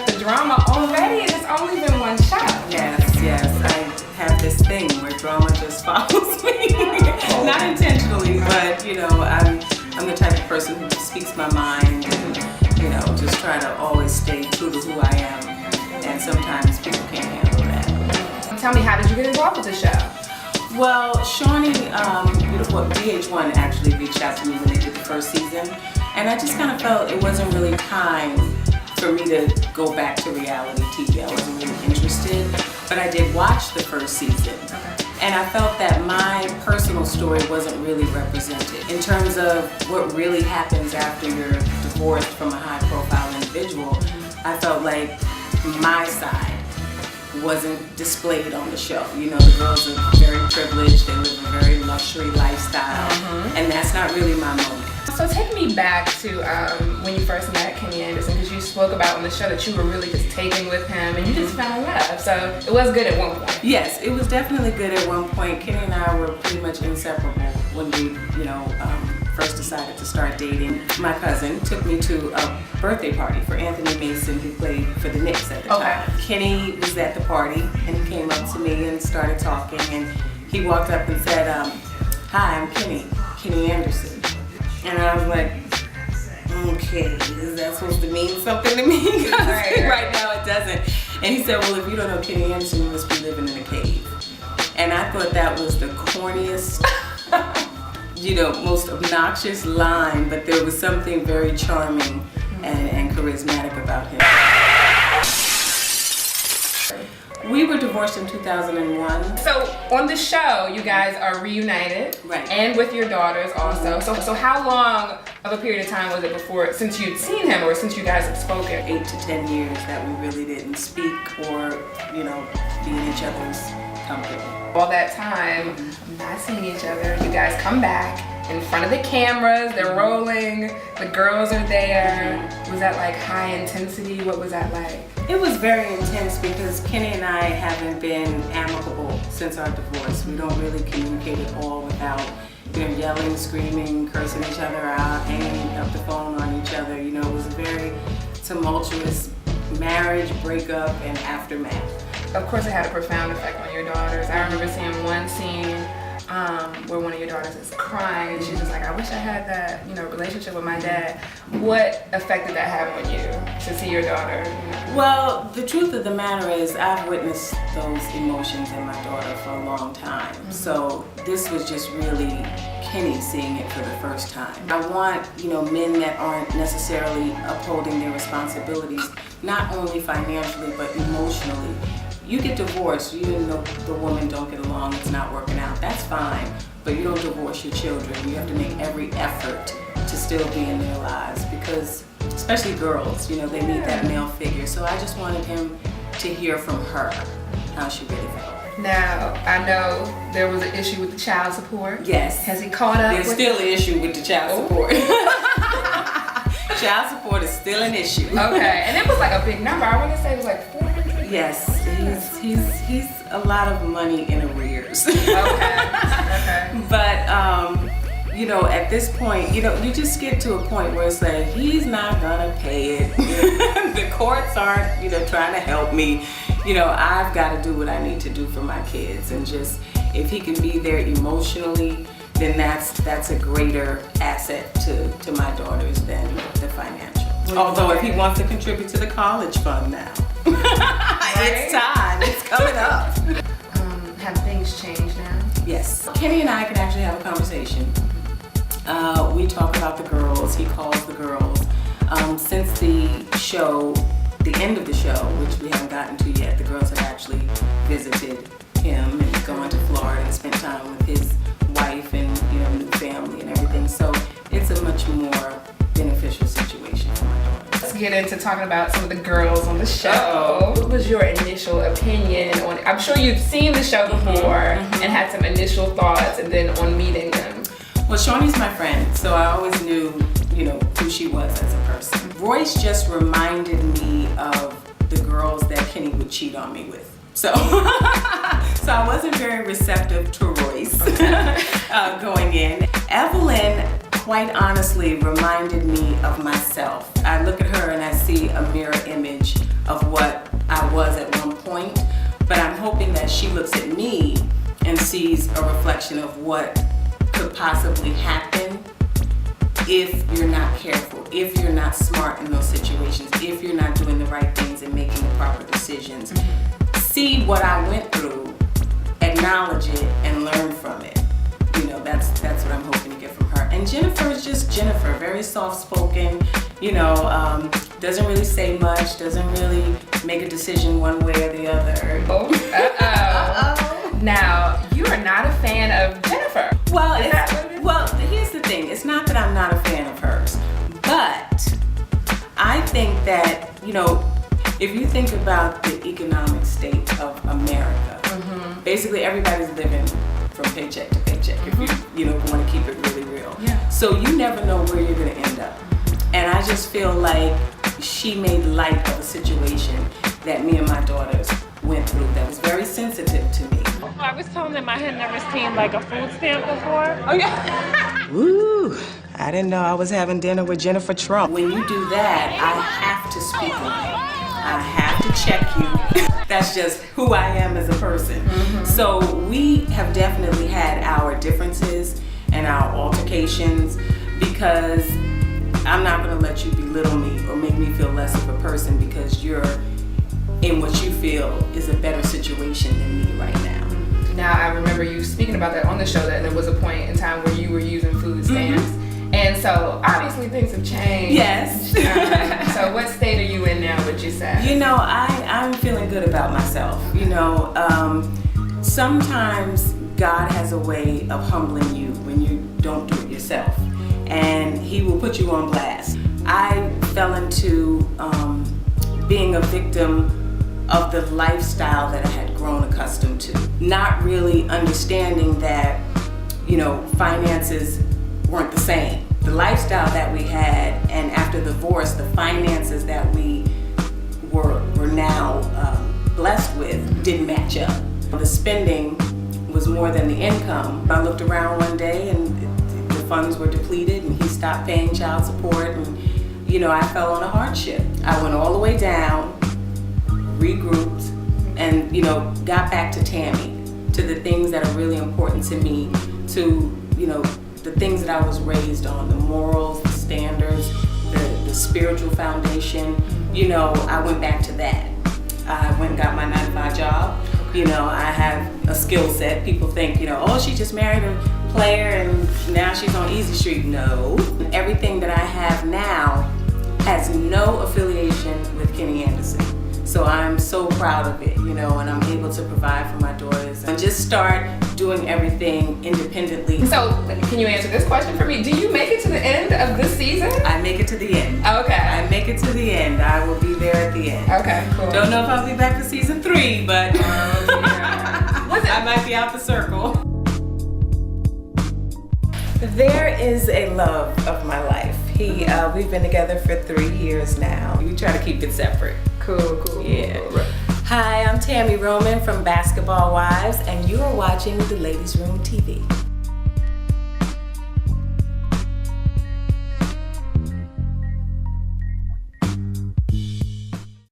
up the drama already, and it's only been one show. Yes, I have this thing where drama just follows me. Not intentionally, but you know, I'm the type of person who speaks my mind and, you know, just try to always stay true to who I am. And sometimes people can't handle that. Tell me, how did you get involved with the show? Well, Shawnee, VH1 actually reached out to me when they did the first season, and I just kind of felt it wasn't really time for me to go back to reality TV. I wasn't really interested, but I did watch the first season. Okay. And I felt that my personal story wasn't really represented in terms of what really happens after you're divorced from a high-profile individual. I felt like my side wasn't displayed on the show. You know, the girls are very privileged, they live a very luxury lifestyle, and that's not really my moment. So take me back to when you first met Kenny Anderson, because you spoke about on the show that you were really just taken with him and you just fell in love. So it was good at one point. Yes, it was definitely good at one point. Kenny and I were pretty much inseparable when we, you know, first decided to start dating. My cousin took me to a birthday party for Anthony Mason, who played for the Knicks at the time. Kenny was at the party and he came up to me and started talking, and he walked up and said, "Hi, I'm Kenny Anderson." And I was like, okay, is that supposed to mean something to me? Right now it doesn't. And he said, well, if you don't know Kenny Anderson, you must be living in a cave. And I thought that was the corniest, you know, most obnoxious line, but there was something very charming and charismatic about him. We were divorced in 2001. So on the show, you guys are reunited, right? And with your daughters also. So how long of a period of time was it before, since you'd seen him or since you guys had spoken? 8 to 10 years that we really didn't speak or, you know, be in each other's company. All that time, not seeing each other, you guys come back in front of the cameras, they're rolling, the girls are there. Was that like high intensity? What was that like? It was very intense because Kenny and I haven't been amicable since our divorce. We don't really communicate at all without, you know, yelling, screaming, cursing each other out, hanging up the phone on each other. You know, it was a very tumultuous marriage, breakup, and aftermath. Of course it had a profound effect on your daughters. I remember seeing one scene where one of your daughters is crying and she's just like, I wish I had that, you know, relationship with my dad. What effect did that have on you to see your daughter? You know? Well, the truth of the matter is I've witnessed those emotions in my daughter for a long time. So this was just really Kenny seeing it for the first time. I want, you know, men that aren't necessarily upholding their responsibilities, not only financially but emotionally. You get divorced, you know the woman don't get along, it's not working out, that's fine, but you don't divorce your children. You have to make every effort to still be in their lives because, especially girls, you know, they need that male figure. So I just wanted him to hear from her how she really felt. Now, I know there was an issue with the child support. Yes. Has he caught up? There's still an issue with the child support. Child support is still an issue. Okay, and it was like a big number. I want to say it was like 400. Yes, he's a lot of money in arrears. Okay. But you know, at this point, you know, you just get to a point where it's like he's not gonna pay it. The courts aren't, you know, trying to help me. You know, I've got to do what I need to do for my kids, and just if he can be there emotionally, then that's a greater asset to my daughters than the financial. Although if he wants to contribute to the college fund now, it's time, it's coming up. Have things changed now? Yes. Kenny and I can actually have a conversation. We talk about the girls, he calls the girls. Since the show, the end of the show, which we haven't gotten to yet, the girls have actually visited him and gone to Florida and spent time with his wife and, you know, new family and everything. So it's a much more beneficial situation for my daughter. Let's get into talking about some of the girls on the show. What was your initial opinion on it? I'm sure you've seen the show before and had some initial thoughts, and then on meeting them. Well, Shawnee's my friend, so I always knew, you know, who she was as a person. Royce just reminded me of the girls that Kenny would cheat on me with. So, so I wasn't very receptive to Royce going in. Evelyn, quite honestly, reminded me of myself. I look at her and I see a mirror image of introduction of what could possibly happen if you're not careful, if you're not smart in those situations, if you're not doing the right things and making the proper decisions. See what I went through, acknowledge it, and learn from it. You know, that's what I'm hoping to get from her. And Jennifer is just Jennifer, very soft-spoken, you know, doesn't really say much, doesn't really make a decision one way or the other. Oh, uh-oh. Now, you are not a fan of Jennifer. Well, here's the thing. It's not that I'm not a fan of hers, but I think that, you know, if you think about the economic state of America, basically everybody's living from paycheck to paycheck, if you know, want to keep it really real. Yeah. So you never know where you're going to end up. And I just feel like she made light of a situation that me and my daughters went through that was very sensitive to me. I was telling them I had never seen like a food stamp before. Oh yeah. Ooh, I didn't know I was having dinner with Jennifer Trump. When you do that, I have to speak on it. I have to check you. That's just who I am as a person. So we have definitely had our differences and our altercations, because I'm not gonna let you belittle me or make me feel less of a person because you're in what you feel is a better situation than me right now. Now, I remember you speaking about that on the show, that there was a point in time where you were using food stamps. And so, obviously, things have changed. Yes. So, what state are you in now, would you say? You know, I'm feeling good about myself. You know, sometimes God has a way of humbling you when you don't do it yourself. And He will put you on blast. I fell into being a victim of the lifestyle that I had grown accustomed to. Not really understanding that, you know, finances weren't the same. The lifestyle that we had, and after the divorce, the finances that we were now blessed with didn't match up. The spending was more than the income. I looked around one day and the funds were depleted, and he stopped paying child support, and you know, I fell on a hardship. I went all the way down, regrouped, and you know, got back to Tami, to the things that are really important to me, to, you know, the things that I was raised on, the morals, the standards, the spiritual foundation. You know, I went back to that. I went and got my 9-to-5 job. You know, I have a skill set. People think, you know, oh, she just married a player and now she's on Easy Street. No. Everything that I have now has no affiliation with Kenny Anderson. So I'm so proud of it, you know, and I'm able to provide for my daughters and just start doing everything independently. So, can you answer this question for me? Do you make it to the end of this season? I make it to the end. Okay. I make it to the end. I will be there at the end. Okay, cool. Don't know if I'll be back for season 3, but I might be out the circle. There is a love of my life. We've been together for 3 years now. We try to keep it separate. Cool. Yeah. Hi, I'm Tami Roman from Basketball Wives, and you are watching the Ladies Room TV.